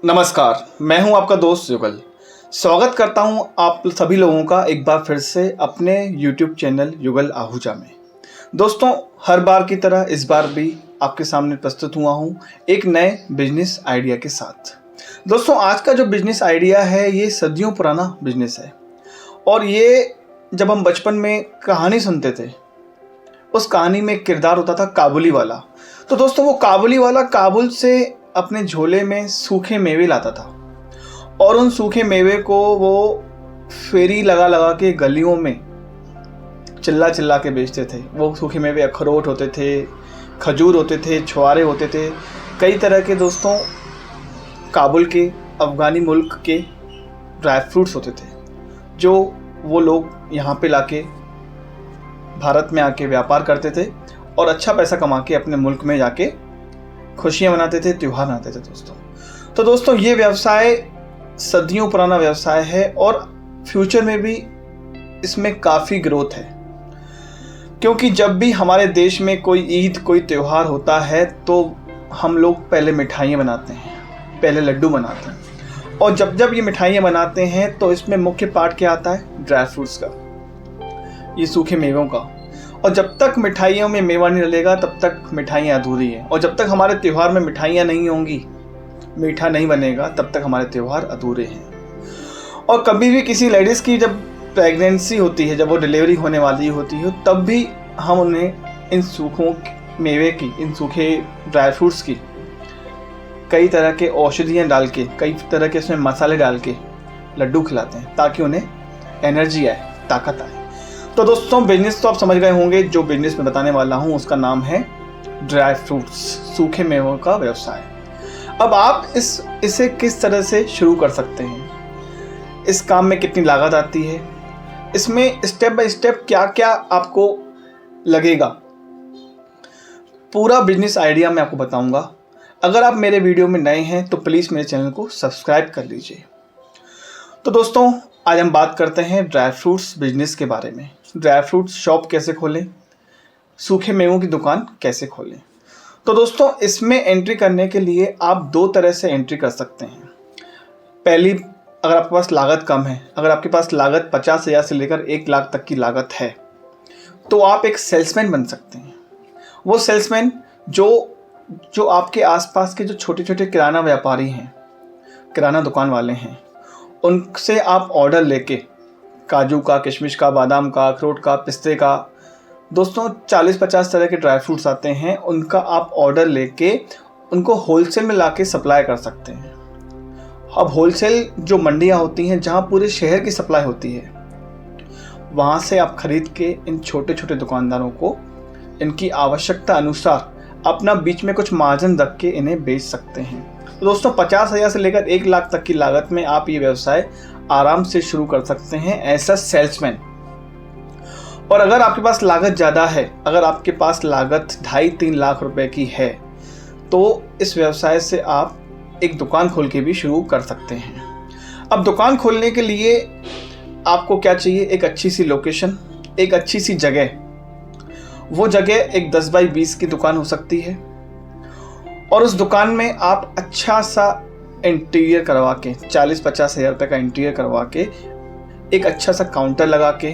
नमस्कार, मैं हूं आपका दोस्त युगल। स्वागत करता हूं आप सभी लोगों का एक बार फिर से अपने YouTube चैनल युगल आहूजा में। दोस्तों, हर बार की तरह इस बार भी आपके सामने प्रस्तुत हुआ हूं एक नए बिजनेस आइडिया के साथ। दोस्तों, आज का जो बिजनेस आइडिया है ये सदियों पुराना बिजनेस है और ये जब हम बचपन में कहानी सुनते थे, उस कहानी में एक किरदार होता था काबुली वाला। तो दोस्तों, वो काबुली वाला काबुल से अपने झोले में सूखे मेवे लाता था और उन सूखे मेवे को वो फेरी लगा लगा के गलियों में चिल्ला चिल्ला के बेचते थे। वो सूखे मेवे अखरोट होते थे, खजूर होते थे, छुआरे होते थे, कई तरह के दोस्तों काबुल के, अफ़गानी मुल्क के ड्राई फ्रूट्स होते थे जो वो लोग यहाँ पे लाके भारत में आके व्यापार करते थे और अच्छा पैसा कमा के अपने मुल्क में जाके खुशियाँ मनाते थे, त्योहार मनाते थे दोस्तों। तो दोस्तों, ये व्यवसाय सदियों पुराना व्यवसाय है और फ्यूचर में भी इसमें काफ़ी ग्रोथ है, क्योंकि जब भी हमारे देश में कोई ईद, कोई त्यौहार होता है तो हम लोग पहले मिठाइयाँ बनाते हैं, पहले लड्डू बनाते हैं और जब ये मिठाइयाँ बनाते हैं तो इसमें मुख्य पार्ट क्या आता है? ड्राई फ्रूट्स का, ये सूखे मेवों का। और जब तक मिठाइयों में मेवा नहीं डलेगा तब तक मिठाइयाँ अधूरी हैं और जब तक हमारे त्यौहार में मिठाइयाँ नहीं होंगी, मीठा नहीं बनेगा, तब तक हमारे त्यौहार अधूरे हैं। और कभी भी किसी लेडीज़ की जब प्रेगनेंसी होती है, जब वो डिलीवरी होने वाली होती है, तब भी हम उन्हें इन सूखों मेवे की, इन सूखे ड्राई फ्रूट्स की कई तरह के औषधियाँ डाल के, कई तरह के उसमें मसाले डाल के लड्डू खिलाते हैं ताकि उन्हें एनर्जी आए, ताकत आए। तो दोस्तों, बिजनेस तो आप समझ गए होंगे। जो बिजनेस मैं बताने वाला हूँ उसका नाम है ड्राई फ्रूट्स, सूखे मेवों का व्यवसाय। अब आप इसे किस तरह से शुरू कर सकते हैं, इस काम में कितनी लागत आती है, इसमें स्टेप बाय स्टेप क्या क्या आपको लगेगा, पूरा बिजनेस आइडिया मैं आपको बताऊंगा। अगर आप मेरे वीडियो में नए हैं तो प्लीज़ मेरे चैनल को सब्सक्राइब कर लीजिए। तो दोस्तों, आज हम बात करते हैं ड्राई फ्रूट्स बिजनेस के बारे में। ड्राई फ्रूट्स शॉप कैसे खोलें, सूखे मेवों की दुकान कैसे खोलें। तो दोस्तों, इसमें एंट्री करने के लिए आप दो तरह से एंट्री कर सकते हैं। पहली, अगर आपके पास लागत कम है, अगर आपके पास लागत 50,000 से लेकर 1 लाख तक की लागत है, तो आप एक सेल्समैन बन सकते हैं। वो सेल्समैन जो आपके आसपास के जो छोटे छोटे किराना व्यापारी हैं, किराना दुकान वाले हैं, उनसे आप ऑर्डर लेके काजू का, किशमिश का, बादाम का, अखरोट का, पिस्ते का, दोस्तों 40-50 तरह के ड्राई फ्रूट्स आते हैं, उनका आप ऑर्डर लेके उनको होलसेल में लाके सप्लाई कर सकते हैं। अब होलसेल जो मंडियां होती हैं जहां पूरे शहर की सप्लाई होती है, वहां से आप खरीद के इन छोटे छोटे दुकानदारों को इनकी आवश्यकता अनुसार अपना बीच में कुछ मार्जिन रख के इन्हें बेच सकते हैं। तो दोस्तों, 50,000 से लेकर 1 लाख तक की लागत में आप ये व्यवसाय आराम से शुरू कर सकते हैं एज अ सेल्समैन। और अगर आपके पास लागत ज़्यादा है, अगर आपके पास लागत 2.5-3 लाख रुपए की है, तो इस व्यवसाय से आप एक दुकान खोल के भी शुरू कर सकते हैं। अब दुकान खोलने के लिए आपको क्या चाहिए? एक अच्छी सी लोकेशन, एक अच्छी सी जगह। वो जगह एक 10 बाई 20 की दुकान हो सकती है और उस दुकान में आप अच्छा सा इंटीरियर करवा के, 40-50 हज़ार रुपये का इंटीरियर करवा के, एक अच्छा सा काउंटर लगा के,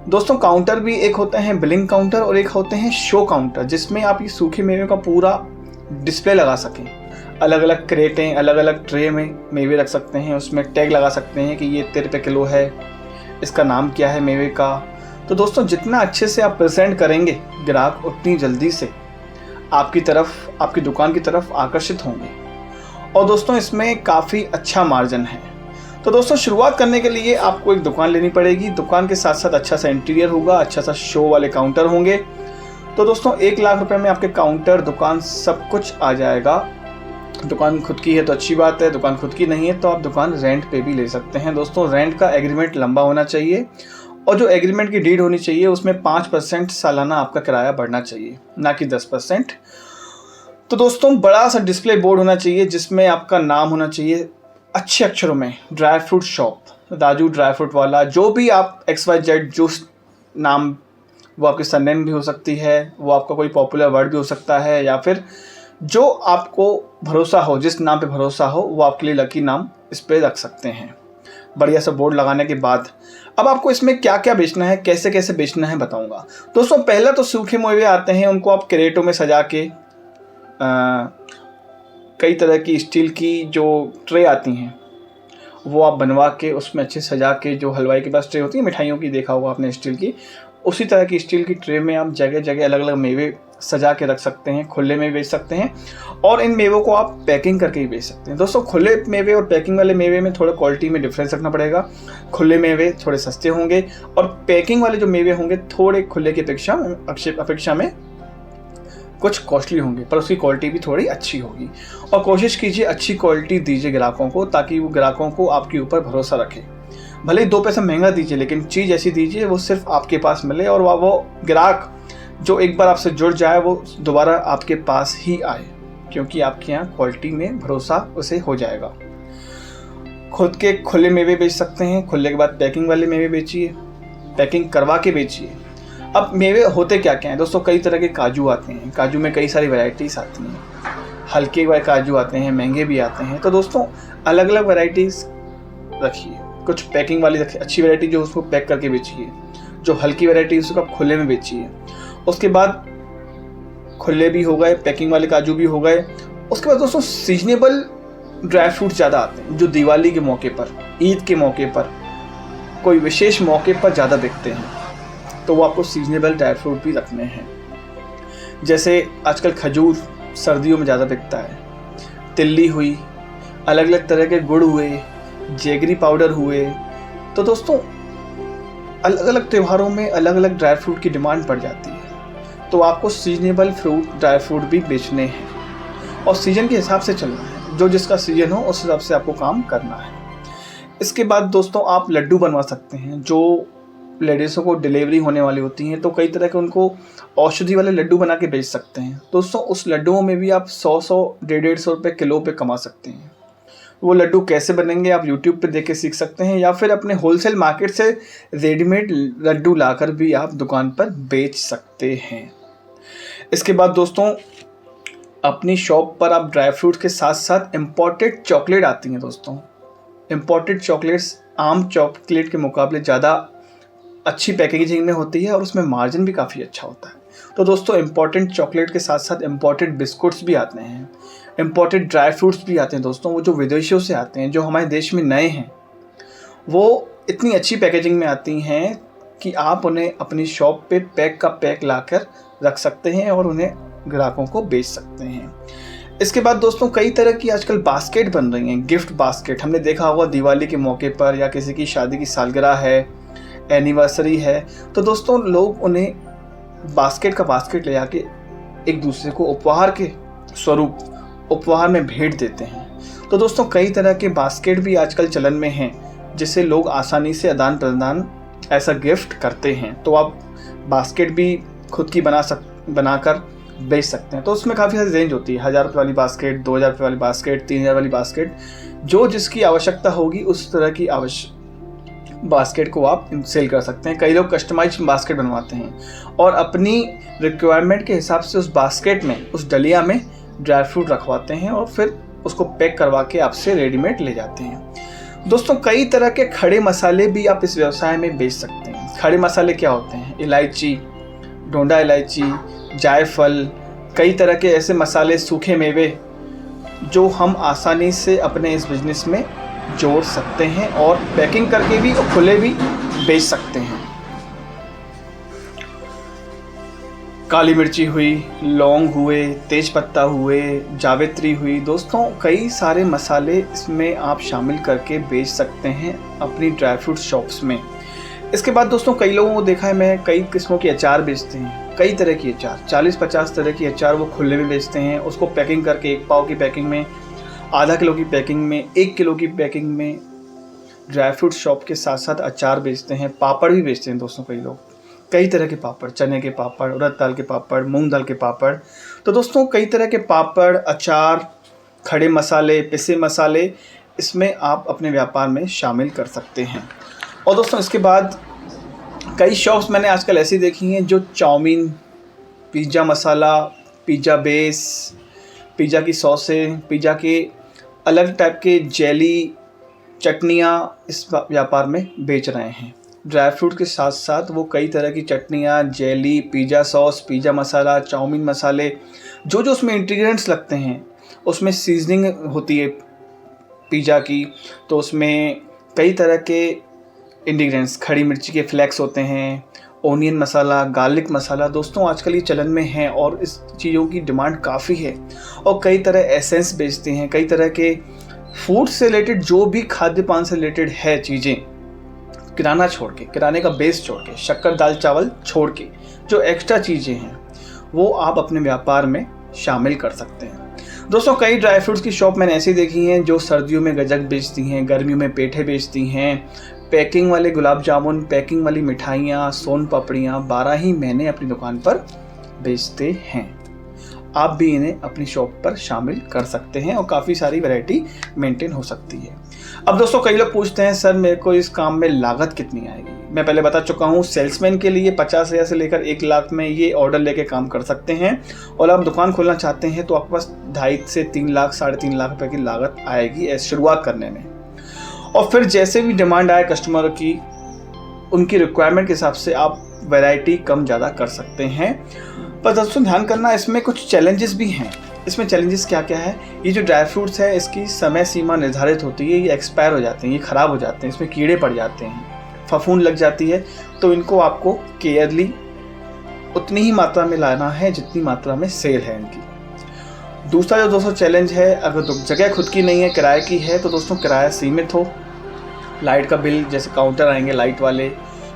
दोस्तों काउंटर भी एक होते हैं बिलिंग काउंटर और एक होते हैं शो काउंटर, जिसमें आप ये सूखे मेवे का पूरा डिस्प्ले लगा सकें। अलग अलग क्रेटें, अलग अलग ट्रे में मेवे रख सकते हैं, उसमें टैग लगा सकते हैं कि ये इतने रुपये किलो है, इसका नाम क्या है मेवे का। तो दोस्तों, जितना अच्छे से आप प्रेजेंट करेंगे, ग्राहक उतनी जल्दी से आपकी तरफ, आपकी दुकान की तरफ आकर्षित होंगे और दोस्तों इसमें काफ़ी अच्छा मार्जिन है। तो दोस्तों, शुरुआत करने के लिए आपको एक दुकान लेनी पड़ेगी। दुकान के साथ साथ अच्छा सा इंटीरियर होगा, अच्छा सा शो वाले काउंटर होंगे। तो दोस्तों, 1 लाख रुपए में आपके काउंटर, दुकान, सब कुछ आ जाएगा। दुकान खुद की है तो अच्छी बात है, दुकान खुद की नहीं है तो आप दुकान रेंट पे भी ले सकते हैं। दोस्तों, रेंट का एग्रीमेंट लंबा होना चाहिए और जो एग्रीमेंट की डीड होनी चाहिए उसमें 5% सालाना आपका किराया बढ़ना चाहिए, ना कि 10%। तो दोस्तों, बड़ा सा डिस्प्ले बोर्ड होना चाहिए जिसमें आपका नाम होना चाहिए अच्छे अक्षरों में, dry fruit shop, Raju dry fruit वाला। जो भी आप XYZ जो नाम, वो आपकी सरनेम भी हो सकती है, वो आपका कोई पॉपुलर वर्ड भी हो सकता है, या फिर जो आपको भरोसा हो, जिस नाम पे भरोसा हो, वो आपके लिए लकी नाम इस पे रख सकते हैं। बढ़िया सा बोर्ड लगाने के बाद अब आपको इसमें क्या क्या बेचना है, कैसे कैसे बेचना है बताऊंगा। दोस्तों पहला तो सूखे मेवे आते हैं, उनको आप क्रेटों में सजा के कई तरह की स्टील की जो ट्रे आती हैं वो आप बनवा के उसमें अच्छे सजा के, जो हलवाई के पास ट्रे होती है मिठाइयों की, देखा होगा आपने स्टील की, उसी तरह की स्टील की ट्रे में आप जगह जगह अलग अलग मेवे सजा के रख सकते हैं। खुले में बेच सकते हैं और इन मेवों को आप पैकिंग करके ही बेच सकते हैं। दोस्तों खुले मेवे और पैकिंग वाले मेवे में थोड़ा क्वालिटी में डिफरेंस रखना पड़ेगा। खुले मेवे थोड़े सस्ते होंगे और पैकिंग वाले जो मेवे होंगे थोड़े खुले की अपेक्षा में कुछ कॉस्टली होंगे, पर उसकी क्वालिटी भी थोड़ी अच्छी होगी। और कोशिश कीजिए अच्छी क्वालिटी दीजिए ग्राहकों को, ताकि वो ग्राहकों को आपके ऊपर भरोसा रखे। भले ही 2 पैसा महंगा दीजिए, लेकिन चीज़ ऐसी दीजिए वो सिर्फ आपके पास मिले और वो ग्राहक जो एक बार आपसे जुड़ जाए वो दोबारा आपके पास ही आए, क्योंकि आपके यहाँ क्वालिटी में भरोसा उसे हो जाएगा। खुद के खुले मेवे बेच सकते हैं, खुले के बाद पैकिंग वाले मेवे बेचिए, पैकिंग करवा के बेचिए। अब मेवे होते क्या क्या हैं दोस्तों, कई तरह के काजू आते हैं, काजू में कई सारी वैरायटीज़ आती हैं, हल्के वाले काजू आते हैं, महंगे भी आते हैं। तो दोस्तों अलग अलग वैरायटीज़ रखिए, कुछ पैकिंग वाली रखिए, अच्छी वैरायटी जो उसको पैक करके बेचिए, जो हल्की वैरायटी उसको आप खुले में बेचिए। उसके बाद खुले भी हो गए, पैकिंग वाले काजू भी हो गए। उसके बाद दोस्तों सीजनेबल ड्राई फ्रूट ज़्यादा आते हैं, जो दिवाली के मौके पर, ईद के मौके पर, कोई विशेष मौके पर ज़्यादा बिकते हैं, तो वो आपको सीजनेबल ड्राई फ्रूट भी रखने हैं। जैसे आजकल खजूर सर्दियों में ज़्यादा बिकता है, तिल्ली हुई, अलग अलग तरह के गुड़ हुए, जेगरी पाउडर हुए। तो दोस्तों अलग अलग त्योहारों में अलग अलग ड्राई फ्रूट की डिमांड पड़ जाती है, तो आपको सीजनेबल ड्राई फ्रूट भी बेचने हैं और सीजन के हिसाब से चलना है। जो जिसका सीजन हो उस हिसाब से आपको काम करना है। इसके बाद दोस्तों आप लड्डू बनवा सकते हैं। जो लेडीज़ों को डिलीवरी होने वाली होती हैं तो कई तरह के उनको औषधि वाले लड्डू बना के बेच सकते हैं। दोस्तों उस लड्डुओं में भी आप 100 150 रुपये किलो पे कमा सकते हैं। वो लड्डू कैसे बनेंगे आप यूट्यूब पे देख के सीख सकते हैं, या फिर अपने होलसेल मार्केट से रेडीमेड लड्डू लाकर भी आप दुकान पर बेच सकते हैं। इसके बाद दोस्तों अपनी शॉप पर आप ड्राई फ्रूट के साथ साथ इम्पोर्टेड चॉकलेट आती हैं। दोस्तों इम्पोर्टेड चॉकलेट्स आम चॉकलेट के मुकाबले ज़्यादा अच्छी पैकेजिंग में होती है और उसमें मार्जिन भी काफ़ी अच्छा होता है। तो दोस्तों इम्पोर्टेड चॉकलेट के साथ साथ इम्पोर्टेड बिस्कुट्स भी आते हैं, इम्पोर्टेड ड्राई फ्रूट्स भी आते हैं। दोस्तों वो जो विदेशों से आते हैं, जो हमारे देश में नए हैं, वो इतनी अच्छी पैकेजिंग में आती हैं कि आप उन्हें अपनी शॉप पे पैक का पैक लाकर रख सकते हैं और उन्हें ग्राहकों को बेच सकते हैं। इसके बाद दोस्तों कई तरह की आजकल बास्केट बन रही हैं, गिफ्ट बास्केट। हमने देखा होगा दिवाली के मौके पर या किसी की शादी की सालगिरह है, एनिवर्सरी है, तो दोस्तों लोग उन्हें बास्केट ले जाके एक दूसरे को उपहार के स्वरूप उपहार में भेंट देते हैं। तो दोस्तों कई तरह के बास्केट भी आजकल चलन में हैं, जिससे लोग आसानी से आदान प्रदान ऐसा गिफ्ट करते हैं। तो आप बास्केट भी खुद की बनाकर बेच सकते हैं। तो उसमें काफ़ी सारी रेंज होती है, 1000 रुपये वाली बास्केट, 2000 रुपये वाली बास्केट, 3000 वाली बास्केट, जो जिसकी आवश्यकता होगी उस तरह की बास्केट को आप सेल कर सकते हैं। कई लोग कस्टमाइज बास्केट बनवाते हैं और अपनी रिक्वायरमेंट के हिसाब से उस बास्केट में, उस डलिया में ड्राई फ्रूट रखवाते हैं और फिर उसको पैक करवा के आपसे रेडीमेड ले जाते हैं। दोस्तों कई तरह के खड़े मसाले भी आप इस व्यवसाय में बेच सकते हैं। खड़े मसाले क्या होते हैं? इलायची, डोंडा इलायची, जायफल, कई तरह के ऐसे मसाले, सूखे मेवे, जो हम आसानी से अपने इस बिजनेस में जोड़ सकते हैं और पैकिंग करके भी और खुले भी बेच सकते हैं। काली मिर्ची हुई, लौंग हुए, तेज पत्ता हुए, जावित्री हुई, दोस्तों कई सारे मसाले इसमें आप शामिल करके बेच सकते हैं अपनी ड्राई फ्रूट शॉप्स में। इसके बाद दोस्तों कई लोगों को देखा है मैं, कई किस्मों के अचार बेचते हैं, कई तरह की अचार, 40-50 तरह की अचार वो खुले में बेचते हैं। उसको पैकिंग करके 1 पाव की पैकिंग में, आधा किलो की पैकिंग में, 1 किलो की पैकिंग में ड्राई फ्रूट शॉप के साथ साथ अचार बेचते हैं। पापड़ भी बेचते हैं दोस्तों कई लोग, कई तरह के पापड़, चने के पापड़, उड़द दाल के पापड़, मूंग दाल के पापड़। तो दोस्तों कई तरह के पापड़, अचार, खड़े मसाले, पिसे मसाले, इसमें आप अपने व्यापार में शामिल कर सकते हैं। और दोस्तों इसके बाद कई शॉप्स मैंने आजकल ऐसी देखी हैं जो चाउमीन, पिज़्ज़ा मसाला, पिज़्ज़ा बेस, पिज़्ज़ा की सॉसें, पिज़्ज़ा के अलग टाइप के जेली, चटनियाँ इस व्यापार में बेच रहे हैं। ड्राई फ्रूट के साथ साथ वो कई तरह की चटनियाँ, जेली, पिज़्ज़ा सॉस, पिज़्ज़ा मसाला, चाउमीन मसाले, जो जो उसमें इंग्रेडिएंट्स लगते हैं, उसमें सीजनिंग होती है पिज़्ज़ा की, तो उसमें कई तरह के इंग्रेडिएंट्स, खड़ी मिर्ची के फ्लेक्स होते हैं, ओनियन मसाला, गार्लिक मसाला। दोस्तों आजकल ये चलन में है और इस चीज़ों की डिमांड काफ़ी है। और कई तरह एसेंस बेचते हैं, कई तरह के फूड से रिलेटेड, जो भी खाद्य पान से रिलेटेड है चीज़ें, किराना छोड़ के, किराने का बेस छोड़ के, शक्कर दाल चावल छोड़ के, जो एक्स्ट्रा चीज़ें हैं वो आप अपने व्यापार में शामिल कर सकते हैं। दोस्तों कई ड्राई फ्रूट्स की शॉप मैंने ऐसी देखी हैं जो सर्दियों में गजक बेचती हैं, गर्मियों में पेठे बेचती हैं, पैकिंग वाले गुलाब जामुन, पैकिंग वाली मिठाइयाँ, सोन पापड़ियाँ 12 ही महीने अपनी दुकान पर बेचते हैं। आप भी इन्हें अपनी शॉप पर शामिल कर सकते हैं और काफ़ी सारी वैरायटी मेंटेन हो सकती है। अब दोस्तों कई लोग पूछते हैं सर मेरे को इस काम में लागत कितनी आएगी। मैं पहले बता चुका हूँ, सेल्समैन के लिए 50,000 से लेकर 1 लाख में ये ऑर्डर लेके काम कर सकते हैं। और आप दुकान खोलना चाहते हैं तो आपके पास 2.5 से 3 लाख, 3.5 लाख रुपए की लागत आएगी शुरुआत करने में। और फिर जैसे भी डिमांड आए कस्टमर की, उनकी रिक्वायरमेंट के हिसाब से आप वैरायटी कम ज़्यादा कर सकते हैं। पर दोस्तों ध्यान करना, इसमें कुछ चैलेंजेस भी हैं। इसमें चैलेंजेस क्या क्या है, ये जो ड्राई फ्रूट्स है इसकी समय सीमा निर्धारित होती है, ये एक्सपायर हो जाते हैं, ये ख़राब हो जाते हैं, इसमें कीड़े पड़ जाते हैं, फफूंद लग जाती है। तो इनको आपको केयरली उतनी ही मात्रा में लाना है जितनी मात्रा में सेल है इनकी। दूसरा जो दोस्तों चैलेंज है, अगर जगह खुद की नहीं है, किराए की है, तो दोस्तों किराया सीमित हो। लाइट का बिल, जैसे काउंटर आएंगे लाइट वाले,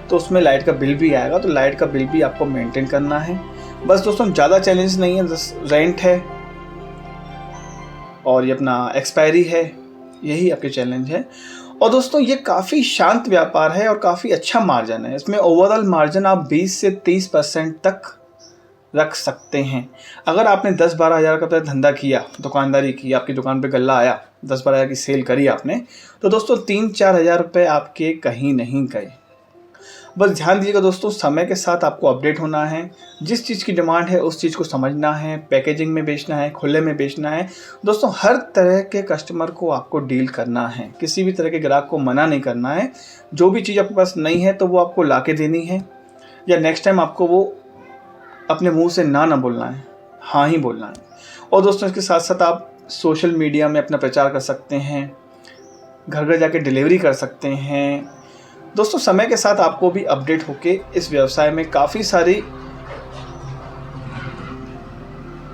तो उसमें लाइट का बिल भी आएगा, तो लाइट का बिल भी आपको मेंटेन करना है। बस दोस्तों ज़्यादा चैलेंज नहीं है, बस रेंट है और ये अपना एक्सपायरी है, यही आपके चैलेंज है। और दोस्तों ये काफ़ी शांत व्यापार है और काफ़ी अच्छा मार्जिन है। इसमें ओवरऑल मार्जिन आप 20 से 30% तक रख सकते हैं। अगर आपने 10-12 हज़ार का धंधा किया, दुकानदारी की, आपकी दुकान पे गल्ला आया, 10-12 हज़ार की सेल करी आपने, तो दोस्तों 3-4 हज़ार रुपये आपके कहीं नहीं गए। बस ध्यान दीजिएगा दोस्तों, समय के साथ आपको अपडेट होना है, जिस चीज़ की डिमांड है उस चीज़ को समझना है, पैकेजिंग में बेचना है, खुले में बेचना है। दोस्तों हर तरह के कस्टमर को आपको डील करना है, किसी भी तरह के ग्राहक को मना नहीं करना है। जो भी चीज़ आपके पास नहीं है तो वो आपको ला के देनी है, या नेक्स्ट टाइम आपको वो अपने मुंह से ना बोलना है, हाँ ही बोलना है। और दोस्तों इसके साथ साथ आप सोशल मीडिया में अपना प्रचार कर सकते हैं, घर घर जाके डिलीवरी कर सकते हैं। दोस्तों समय के साथ आपको भी अपडेट होके इस व्यवसाय में काफ़ी सारी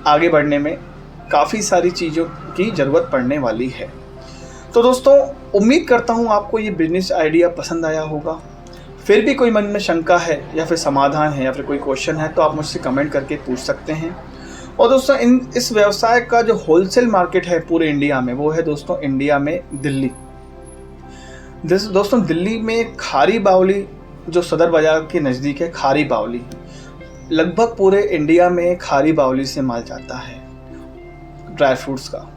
आगे बढ़ने में काफ़ी सारी चीज़ों की ज़रूरत पड़ने वाली है। तो दोस्तों उम्मीद करता हूँ आपको ये बिजनेस आइडिया पसंद आया होगा। फिर भी कोई मन में शंका है या फिर समाधान है या फिर कोई क्वेश्चन है तो आप मुझसे कमेंट करके पूछ सकते हैं। और दोस्तों इस व्यवसाय का जो होलसेल मार्केट है पूरे इंडिया में, वो है दोस्तों इंडिया में दिल्ली। दोस्तों दिल्ली में खारी बावली, जो सदर बाजार के नज़दीक है, खारी बावली, लगभग पूरे इंडिया में खारी बावली से माल जाता है ड्राई फ्रूट्स का।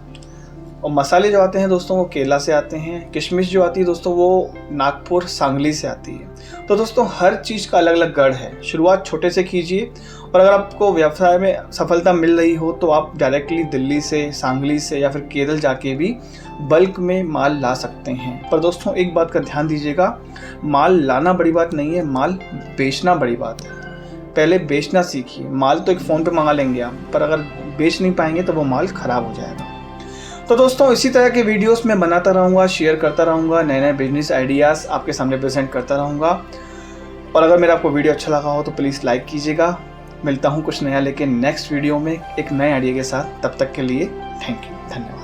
और मसाले जो आते हैं दोस्तों वो केरला से आते हैं। किशमिश जो आती है दोस्तों वो नागपुर, सांगली से आती है। तो दोस्तों हर चीज़ का अलग अलग गढ़ है। शुरुआत छोटे से कीजिए, और अगर आपको व्यवसाय में सफलता मिल रही हो तो आप डायरेक्टली दिल्ली से, सांगली से या फिर केरल जाके भी बल्क में माल ला सकते हैं। पर दोस्तों एक बात का ध्यान दीजिएगा, माल लाना बड़ी बात नहीं है, माल बेचना बड़ी बात है। पहले बेचना सीखिए। माल तो एक फ़ोन पे मंगा लेंगे आप, पर अगर बेच नहीं पाएंगे तो वो माल ख़राब हो जाएगा। तो दोस्तों इसी तरह के वीडियोस मैं बनाता रहूँगा, शेयर करता रहूँगा, नए नए बिजनेस आइडियाज़ आपके सामने प्रेजेंट करता रहूँगा। और अगर मेरा आपको वीडियो अच्छा लगा हो तो प्लीज़ लाइक कीजिएगा। मिलता हूँ कुछ नया लेके नेक्स्ट वीडियो में एक नए आइडिया के साथ। तब तक के लिए थैंक यू, धन्यवाद।